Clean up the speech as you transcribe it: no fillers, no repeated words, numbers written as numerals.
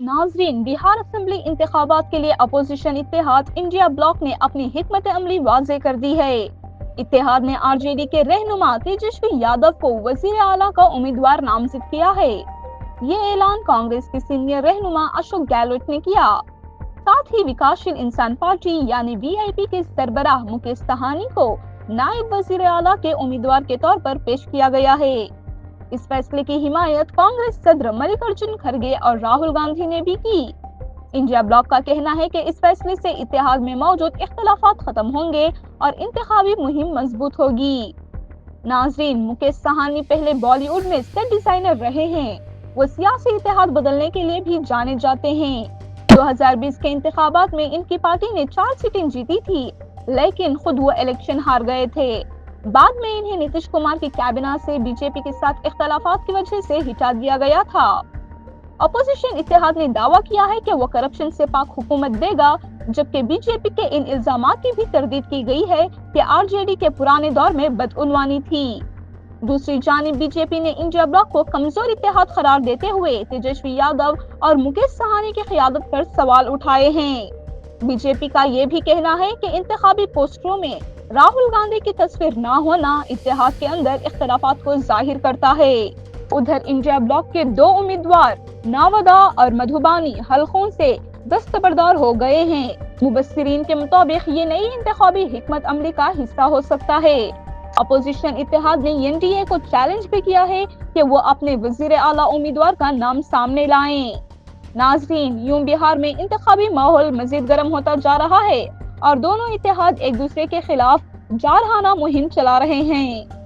नाजरीन, बिहार असेंबली इंतखाबात के लिए अपोजिशन इत्तेहाद इंडिया ब्लॉक ने अपनी हिकमत अमली वाज़े कर दी है। इत्तेहाद ने आरजेडी के रहनुमा तेजस्वी यादव को वजीर आला का उम्मीदवार नामजद किया है। ये ऐलान कांग्रेस के सीनियर रहनुमा अशोक गहलोत ने किया। साथ ही विकासशील इंसान पार्टी यानी वीआईपी के सरबराह मुकेश साहनी को नायब वजीर आला के उम्मीदवार के तौर पर पेश किया गया है। इस फैसले की हिमायत कांग्रेस सदर मल्लिकार्जुन खड़गे और राहुल गांधी ने भी की। इंडिया ब्लॉक का कहना है कि इस फैसले से इत्तेहाद में मौजूद इख्तलाफात खत्म होंगे और इंतखाबी मुहिम मजबूत होगी। नाजरीन, मुकेश साहनी पहले बॉलीवुड में सेट डिजाइनर रहे हैं। वो सियासी इत्तेहाद बदलने के लिए भी जाने जाते हैं। 2020 के इंतखाबात में इनकी पार्टी ने 4 सीटें जीती थी, लेकिन खुद वो इलेक्शन हार गए थे। बाद में इन्हें नीतीश कुमार की कैबिनेट से बीजेपी के साथ इख्तलाफात की वजह से हटा दिया गया था। अपोजिशन इत्तेहाद ने दावा किया है कि वो करप्शन से पाक हुकूमत देगा, जबकि बीजेपी के इन इल्जामात की भी तरदीद की गई है कि आरजेडी के पुराने दौर में बदउनवानी थी। दूसरी जानिब बीजेपी ने इंडिया ब्लॉक को कमजोर इत्तेहाद करार देते हुए तेजस्वी यादव और मुकेश साहनी की क़यादत पर सवाल उठाए हैं। बीजेपी का ये भी कहना है कि इंतखाबी पोस्टरों में राहुल गांधी की तस्वीर न होना इत्तेहाद के अंदर इख्तलाफात को जाहिर करता है। उधर इंडिया ब्लॉक के 2 उम्मीदवार नावदा और मधुबानी हलकों से दस्तबरदार हो गए हैं। मुबस्सिरीन के मुताबिक ये नई इंतखाबी हिकमत अमली का हिस्सा हो सकता है। अपोजिशन इत्तेहाद ने एनडीए को चैलेंज भी किया है कि वो अपने वजीर आला उम्मीदवार का नाम सामने लाएं। नाजरीन, यूं बिहार में इंतखाबी माहौल मजीद गर्म होता जा रहा है और दोनों इत्तेहाद एक दूसरे के खिलाफ जारहाना मुहिम चला रहे हैं।